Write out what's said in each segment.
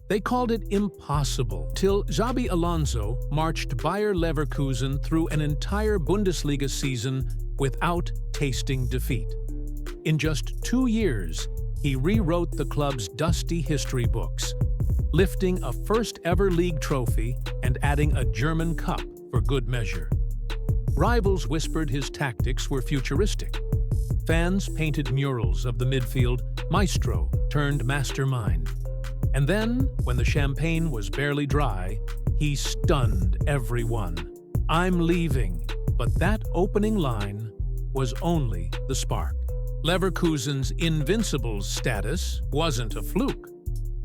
They called it impossible, till Xabi Alonso marched Bayer Leverkusen through an entire Bundesliga season without tasting defeat. In just 2 years, he rewrote the club's dusty history books, lifting a first-ever league trophy and adding a German cup for good measure. Rivals whispered his tactics were futuristic. Fans painted murals of the midfield, maestro turned mastermind. And then, when the champagne was barely dry, he stunned everyone. "I'm leaving." But that opening line was only the spark. Leverkusen's Invincibles status wasn't a fluke.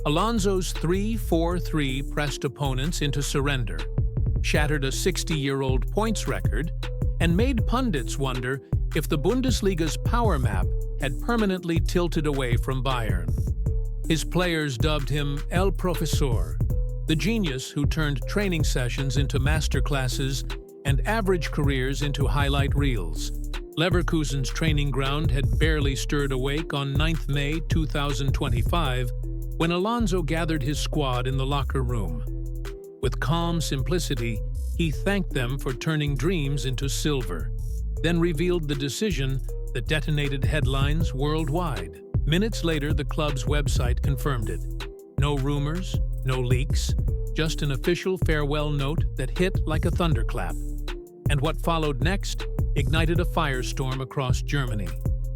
Alonso's 3-4-3 pressed opponents into surrender, shattered a 60-year-old points record, and made pundits wonder if the Bundesliga's power map had permanently tilted away from Bayern. His players dubbed him El Profesor, the genius who turned training sessions into masterclasses and average careers into highlight reels. Leverkusen's training ground had barely stirred awake on 9th May 2025 when Alonso gathered his squad in the locker room. With calm simplicity, he thanked them for turning dreams into silver, then revealed the decision that detonated headlines worldwide. Minutes later, the club's website confirmed it. No rumors, no leaks, just an official farewell note that hit like a thunderclap. And what followed next ignited a firestorm across Germany.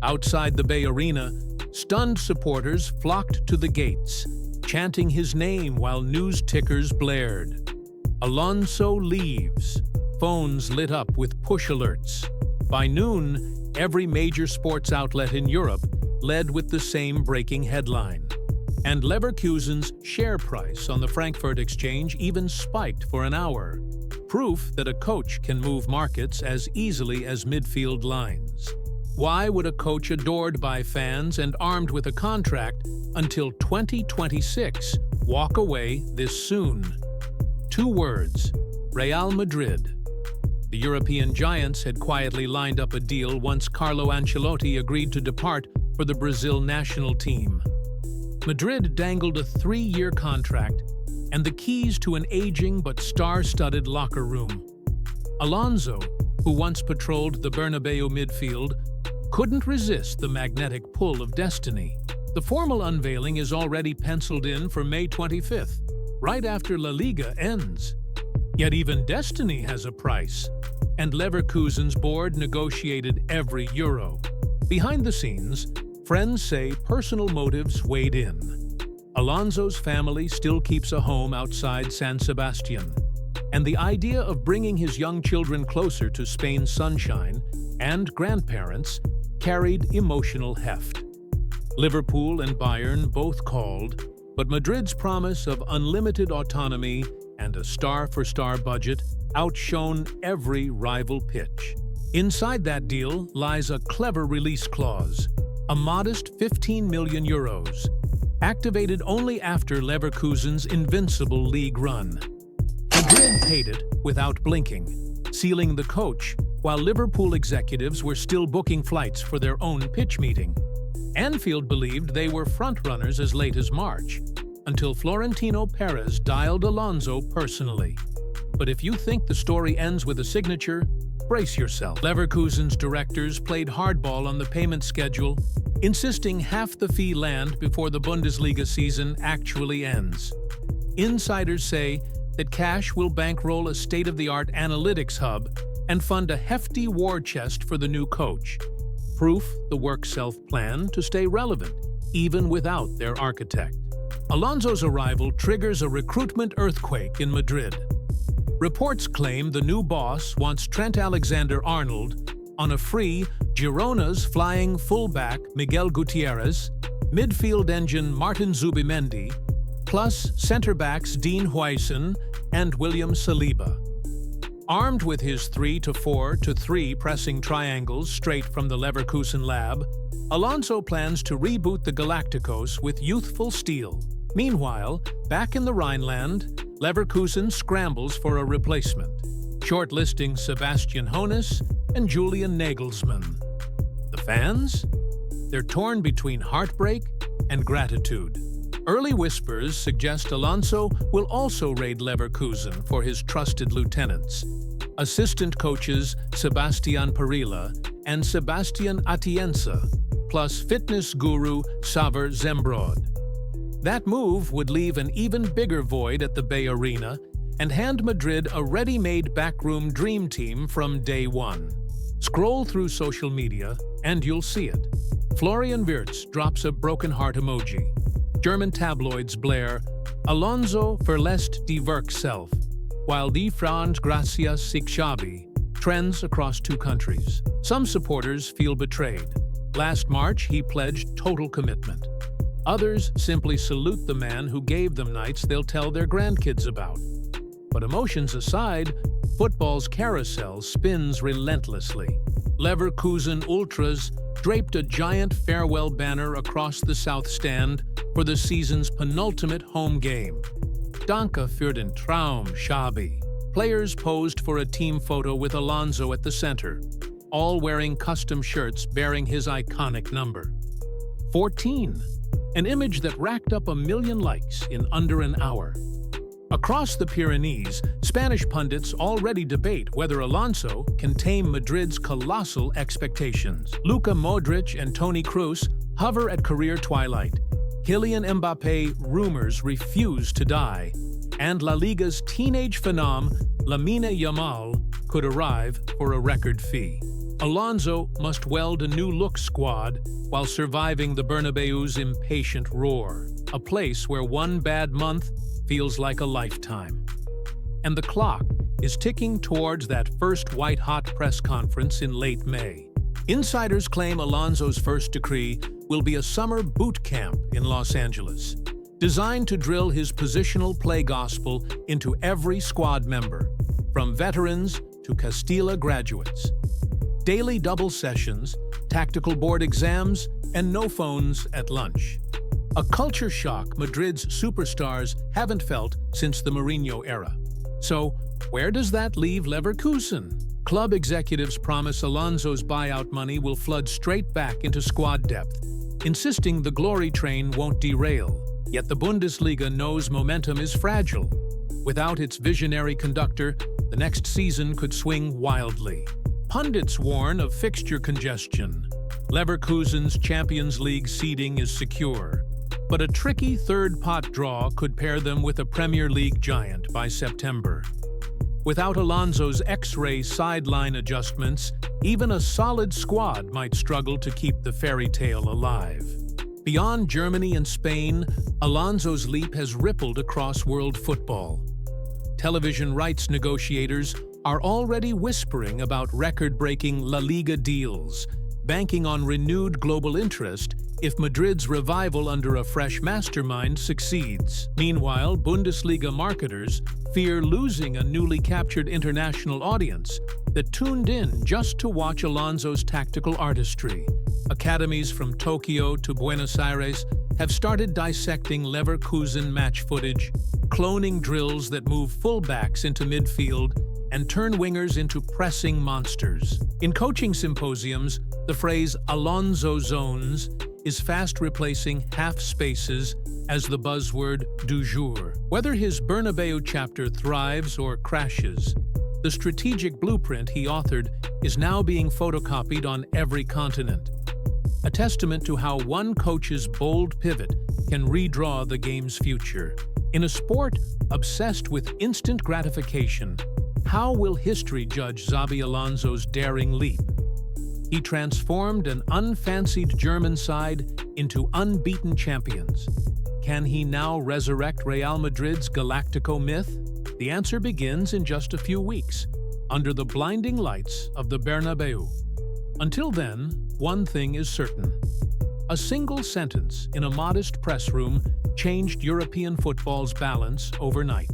Outside the Bay Arena, stunned supporters flocked to the gates, chanting his name while news tickers blared. Alonso leaves. Phones lit up with push alerts. By noon, every major sports outlet in Europe led with the same breaking headline. And Leverkusen's share price on the Frankfurt Exchange even spiked for an hour. Proof that a coach can move markets as easily as midfield lines. Why would a coach adored by fans and armed with a contract until 2026 walk away this soon? 2 words: Real Madrid. The European giants had quietly lined up a deal once Carlo Ancelotti agreed to depart for the Brazil national team. Madrid dangled a 3-year contract and the keys to an aging but star-studded locker room. Alonso, who once patrolled the Bernabeu midfield, couldn't resist the magnetic pull of destiny. The formal unveiling is already penciled in for May 25th, right after La Liga ends. Yet even destiny has a price, and Leverkusen's board negotiated every euro. Behind the scenes, friends say personal motives weighed in. Alonso's family still keeps a home outside San Sebastian, and the idea of bringing his young children closer to Spain's sunshine and grandparents carried emotional heft. Liverpool and Bayern both called, but Madrid's promise of unlimited autonomy and a star-for-star budget outshone every rival pitch. Inside that deal lies a clever release clause, a modest 15 million euros, activated only after Leverkusen's invincible league run. Madrid paid it without blinking, sealing the coach while Liverpool executives were still booking flights for their own pitch meeting. Anfield believed they were frontrunners as late as March, until Florentino Perez dialed Alonso personally. But if you think the story ends with a signature, brace yourself. Leverkusen's directors played hardball on the payment schedule, insisting half the fee land before the Bundesliga season actually ends. Insiders say that cash will bankroll a state-of-the-art analytics hub and fund a hefty war chest for the new coach. Proof the work self-plan to stay relevant, even without their architect. Alonso's arrival triggers a recruitment earthquake in Madrid. Reports claim the new boss wants Trent Alexander-Arnold on a free Girona's flying fullback Miguel Gutierrez, midfield engine Martin Zubimendi, plus centre-backs Dean Huijsen and William Saliba. Armed with his 3-4-3 pressing triangles straight from the Leverkusen lab, Alonso plans to reboot the Galacticos with youthful steel. Meanwhile, back in the Rhineland, Leverkusen scrambles for a replacement, shortlisting Sebastian Hoeneß and Julian Nagelsmann. The fans? They're torn between heartbreak and gratitude. Early whispers suggest Alonso will also raid Leverkusen for his trusted lieutenants, assistant coaches Sebastian Perilla and Sebastian Atienza, plus fitness guru Xavi Alonso. That move would leave an even bigger void at the Bay Arena and hand Madrid a ready-made backroom dream team from day one. Scroll through social media and you'll see it. Florian Wirtz drops a broken heart emoji. German tabloids blare, Alonso verlässt die Werkself, while Die Franz Gracias sich Xabi trends across 2 countries. Some supporters feel betrayed. Last March, he pledged total commitment. Others simply salute the man who gave them nights they'll tell their grandkids about. But emotions aside, football's carousel spins relentlessly. Leverkusen Ultras draped a giant farewell banner across the South Stand for the season's penultimate home game. Danke für den Traum, Xabi. Players posed for a team photo with Alonso at the center, all wearing custom shirts bearing his iconic number. 14. An image that racked up 1 million likes in under an hour. Across the Pyrenees, Spanish pundits already debate whether Alonso can tame Madrid's colossal expectations. Luka Modric and Toni Kroos hover at career twilight. Kylian Mbappé rumors refuse to die, and La Liga's teenage phenom Lamine Yamal could arrive for a record fee. Alonso must weld a new-look squad while surviving the Bernabeu's impatient roar, a place where one bad month feels like a lifetime. And the clock is ticking towards that first white-hot press conference in late May. Insiders claim Alonso's first decree will be a summer boot camp in Los Angeles, designed to drill his positional play gospel into every squad member, from veterans to Castilla graduates. Daily double sessions, tactical board exams, and no phones at lunch. A culture shock Madrid's superstars haven't felt since the Mourinho era. So, where does that leave Leverkusen? Club executives promise Alonso's buyout money will flood straight back into squad depth, insisting the glory train won't derail. Yet the Bundesliga knows momentum is fragile. Without its visionary conductor, the next season could swing wildly. Pundits warn of fixture congestion. Leverkusen's Champions League seeding is secure, but a tricky third pot draw could pair them with a Premier League giant by September. Without Alonso's X-ray sideline adjustments, even a solid squad might struggle to keep the fairy tale alive. Beyond Germany and Spain, Alonso's leap has rippled across world football. Television rights negotiators are already whispering about record-breaking La Liga deals, banking on renewed global interest if Madrid's revival under a fresh mastermind succeeds. Meanwhile, Bundesliga marketers fear losing a newly captured international audience that tuned in just to watch Alonso's tactical artistry. Academies from Tokyo to Buenos Aires have started dissecting Leverkusen match footage, cloning drills that move fullbacks into midfield and turn wingers into pressing monsters. In coaching symposiums, the phrase Alonso zones is fast replacing half spaces as the buzzword du jour. Whether his Bernabeu chapter thrives or crashes, the strategic blueprint he authored is now being photocopied on every continent. A testament to how one coach's bold pivot can redraw the game's future. In a sport obsessed with instant gratification, how will history judge Xabi Alonso's daring leap? He transformed an unfancied German side into unbeaten champions. Can he now resurrect Real Madrid's Galactico myth? The answer begins in just a few weeks, under the blinding lights of the Bernabeu. Until then, one thing is certain. A single sentence in a modest press room changed European football's balance overnight.